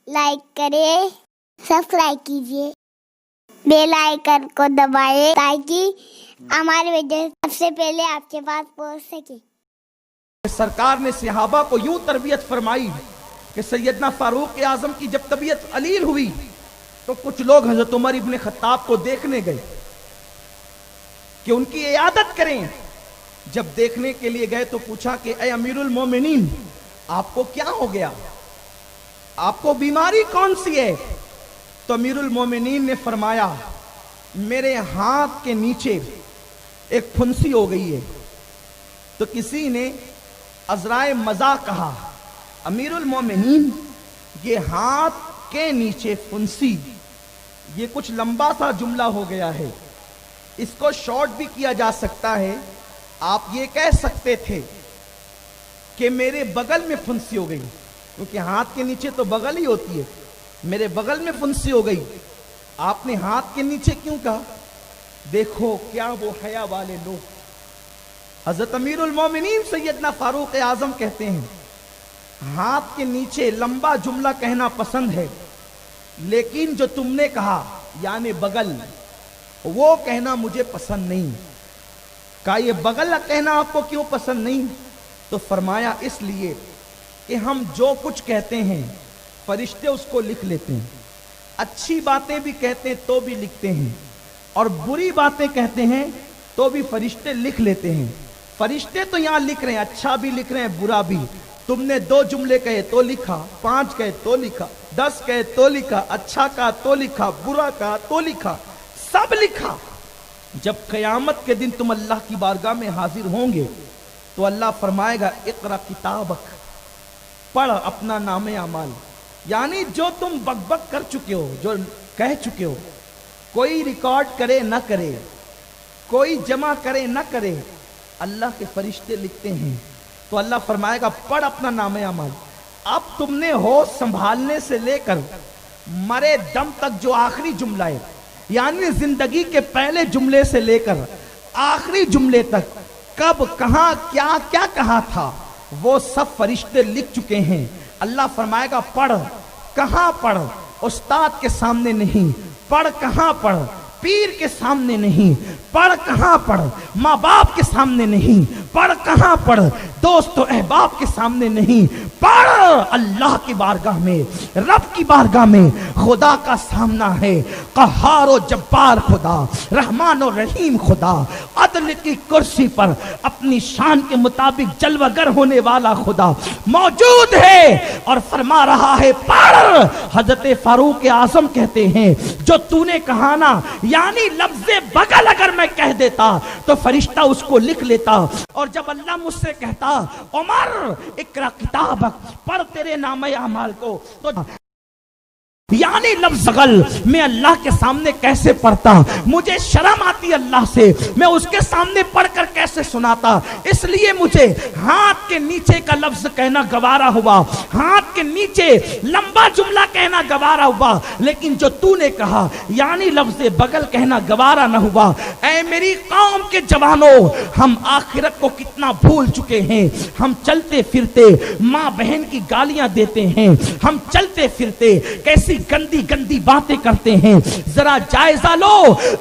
Like करें, subscribe कीजिए, bell icon को दबाएं ताकि हमारे वीडियो सबसे पहले आपके पास पहुंच सके। सरकार ने सहाबा को यूं तरबियत फरमाई कि सैयदना फारूक आजम की जब तबीयत अलील हुई तो कुछ लोग हजरत उमर इब्ने खत्ताब को देखने गए कि उनकी इयादत करें। जब देखने के लिए गए तो पूछा कि ऐ अमीरुल मोमिनीन, आपको क्या हो गया, आपको बीमारी कौन सी है? तो अमीरुल मोमिनीन ने फरमाया, मेरे हाथ के नीचे एक फुंसी हो गई है। तो किसी ने अजराए मजाक कहा, अमीरुल मोमिनीन, ये हाथ के नीचे फुंसी, ये कुछ लंबा सा जुमला हो गया है, इसको शॉर्ट भी किया जा सकता है। आप ये कह सकते थे कि मेरे बगल में फुंसी हो गई, क्योंकि हाथ के नीचे तो बगल ही होती है। मेरे बगल में फुंसी हो गई, आपने हाथ के नीचे क्यों कहा? देखो क्या वो हया वाले लोग। हजरत अमीरुल मोमिनीन सैयदना फारूक आजम कहते हैं, हाथ के नीचे लंबा जुमला कहना पसंद है, लेकिन जो तुमने कहा यानी बगल, वो कहना मुझे पसंद नहीं। कहा ये बगल कहना आपको क्यों पसंद नहीं? तो फरमाया इसलिए कि हम जो कुछ कहते हैं फरिश्ते उसको लिख लेते हैं, अच्छी बातें भी कहते हैं तो भी लिखते हैं, और बुरी बातें कहते हैं तो भी फरिश्ते लिख लेते हैं। फरिश्ते तो यहां लिख रहे हैं, अच्छा भी लिख रहे हैं, बुरा भी। तुमने 2 जुमले कहे तो लिखा, 5 कहे तो लिखा, 10 कहे तो लिखा, अच्छा कहा तो लिखा, बुरा कहा तो लिखा, सब लिखा। जब कयामत के दिन तुम अल्लाह की बारगाह में हाजिर होंगे तो अल्लाह फरमाएगा, इक़रा किताबक, पढ़ अपना नामे अमाल। यानी जो तुम बकबक कर चुके हो, जो कह चुके हो, कोई रिकॉर्ड करे ना करे, कोई जमा करे ना करे, अल्लाह के फरिश्ते लिखते हैं। तो अल्लाह फरमाएगा, पढ़ अपना नामे अमाल। अब तुमने होश संभालने से लेकर मरे दम तक जो आखिरी जुमला है, यानी जिंदगी के पहले जुमले से लेकर आखिरी जुमले तक कब कहां क्या क्या कहा था, वो सब फरिश्ते लिख चुके हैं। अल्लाह फरमाएगा, पढ़। कहां पढ़? उस्ताद के सामने नहीं। पढ़ कहां पढ़? पीर के सामने नहीं। पढ़ कहां पढ़? माँ बाप के सामने नहीं। पढ़ कहां पढ़? दोस्त अहबाब के सामने नहीं। पढ़ अल्लाह की बारगाह में, रब की बारगाह में। खुदा का सामना है, कहार और जब्बार खुदा, रहमान और रहीम खुदा, अदल की कुर्सी पर अपनी शान के मुताबिक जलवागर होने वाला खुदा मौजूद है और फरमा रहा है, पढ़। हजरत फारूक आजम कहते हैं, जो तूने कहा ना, यानी लफ्ज़े बगल अगर मैं कह देता तो फरिश्ता उसको लिख लेता। और जब अल्लाह मुझसे कहता, उमर इकरा किताबक, पढ़ तेरे नामे अमाल को, तो यानी लफ्ज़ बगल मैं अल्लाह के सामने कैसे पढ़ता? मुझे शर्म आती अल्लाह से, मैं उसके सामने पढ़कर कैसे सुनाता? इसलिए मुझे हाथ के नीचे का लफ्ज़ कहना गवारा हुआ, हाथ के नीचे लंबा जुमला कहना गवारा हुआ, लेकिन जो तूने कहा यानी लफ्ज़ बगल कहना गवारा न हुआ। ऐ मेरी कौम के जवानों, हम आखिरत को कितना भूल चुके हैं। हम चलते फिरते माँ बहन की गालियां देते हैं, हम चलते फिरते कैसी गंदी गंदी बातें करते हैं। जरा जायजा लो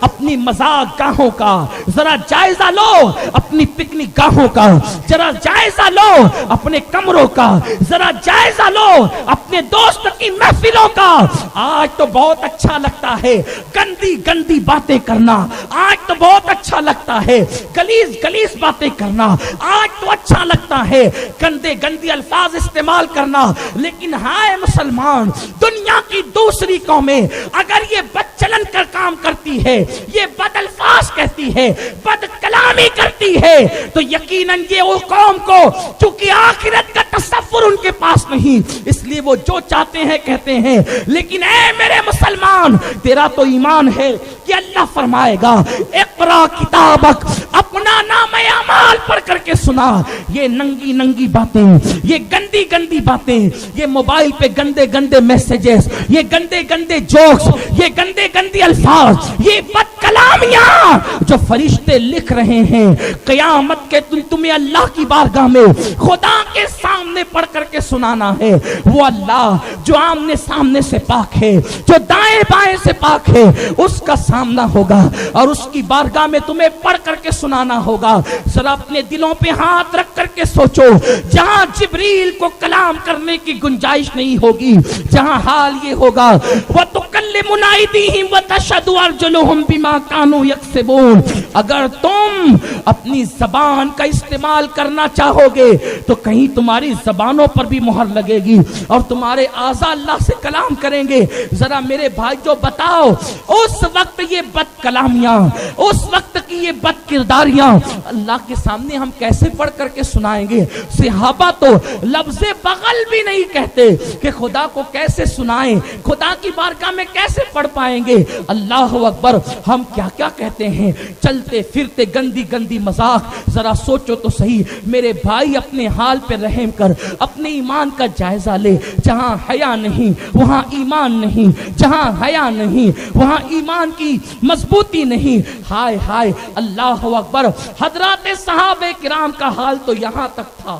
अपनी मजाक गाहों का, जरा जायजा लो अपनी पिकनिक गाहों का, जरा जायजा लो अपने कमरों का, जरा जायजा लो अपने दोस्त की महफिलों का। आज तो बहुत अच्छा लगता है गंदी गंदी बातें करना, आज तो बहुत अच्छा लगता है गलीज गलीज बातें करना, आज तो अच्छा लगता है गंदे गंदी अल्फाज इस्तेमाल करना। लेकिन हाय मुसलमान, दुनिया की दूसरी कौमें अगर ये बदचलन कर काम करती है, ये बदअल्फाज कहती है, बद कलामी करती है, तो यकीनन ये वो कौम को, चूंकि आखिरत का तसव्वुर उनके पास नहीं, इसलिए वो जो चाहते हैं कहते हैं। लेकिन ऐ मेरे मुसलमान, तेरा तो ईमान है कि अल्लाह फरमाएगा, एक اقرا کتابک، اپنا نام اعمال پڑھ کر کے سنا. یہ ننگی ننگی باتیں، یہ گندی گندی باتیں، یہ موبائل پہ گندے گندے میسیجز، یہ گندے گندے جوکس، یہ گندے گندے الفاظ، یہ بد کلامیاں جو فرشتے لکھ رہے ہیں، قیامت کے دن تمہیں اللہ کی بارگاہ میں خدا کے سامنے پڑھ کر کے سنانا ہے. وہ اللہ جو آمنے سامنے سے پاک ہے، جو دائیں بائیں سے پاک ہے، اس کا سامنا ہوگا اور اس کی بارگاہ میں تمہیں پڑھ کر کے سنانا ہوگا. ذرا اپنے دلوں پہ ہاتھ رکھ کر کے سوچو، جہاں جبریل کو کلام کرنے کی گنجائش نہیں ہوگی، جہاں حال یہ ہوگا وَتُكَلِّمُنَا أَيْدِيهِمْ وَتَشْهَدُ أَرْجُلُهُمْ بِمَا كَانُوا يَكْسِبُونَ. اگر تم اپنی زبان کا استعمال کرنا چاہو گے تو کہیں تمہاری زبانوں پر بھی مہر لگے گی اور تمہارے اعضاء اللہ سے کلام کریں گے. ذرا میرے بھائی جو بتاؤ، اس وقت یہ بد کلامیاں، اس وقت کی یہ بد کرداریاں اللہ کے سامنے ہم کیسے پڑھ کر کے سنائیں گے؟ صحابہ تو لفظ بغل بھی نہیں کہتے کہ خدا کو کیسے سنائیں، خدا کی بارگاہ میں کیسے پڑھ پائیں گے. اللہ اکبر، ہم کیا کیا کہتے ہیں، چلتے پھرتے گندی گندی مذاق. ذرا سوچو تو صحیح میرے بھائی، اپنے حال پہ رحم کر، اپنے ایمان کا جائزہ لے. جہاں حیا نہیں وہاں ایمان نہیں، جہاں حیا نہیں وہاں ایمان کی مضبوطی نہیں. ہائے ہائے، اللہ اکبر. حضرات صحابہ کرام کا حال تو یہاں تک تھا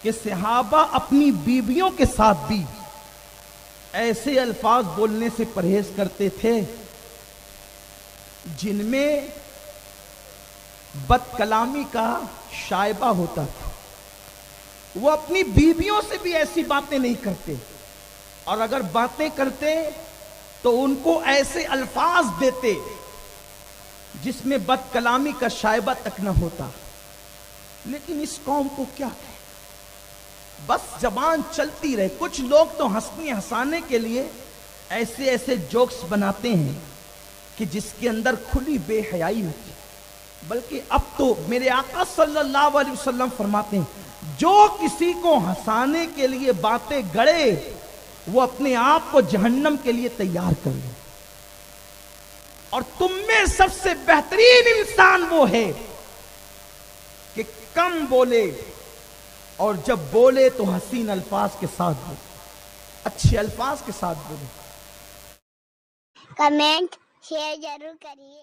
کہ صحابہ اپنی بیویوں کے ساتھ بھی ایسے الفاظ بولنے سے پرہیز کرتے تھے جن میں بد کلامی کا شائبہ ہوتا تھا. وہ اپنی بیویوں سے بھی ایسی باتیں نہیں کرتے، اور اگر باتیں کرتے تو ان کو ایسے الفاظ دیتے جس میں بد کلامی کا شائبہ تک نہ ہوتا. لیکن اس قوم کو کیا ہے، بس زبان چلتی رہے. کچھ لوگ تو ہنسنے ہنسانے کے لیے ایسے ایسے جوکس بناتے ہیں کہ جس کے اندر کھلی بے حیائی ہوتی. بلکہ اب تو میرے آقا صلی اللہ علیہ وسلم فرماتے ہیں، جو کسی کو ہنسانے کے لیے باتیں گڑے وہ اپنے آپ کو جہنم کے لیے تیار کر لے. اور تم میں سب سے بہترین انسان وہ ہے کہ کم بولے، اور جب بولے تو حسین الفاظ کے ساتھ بولے، اچھے الفاظ کے ساتھ بولے. کمنٹ شیئر ضرور کریے.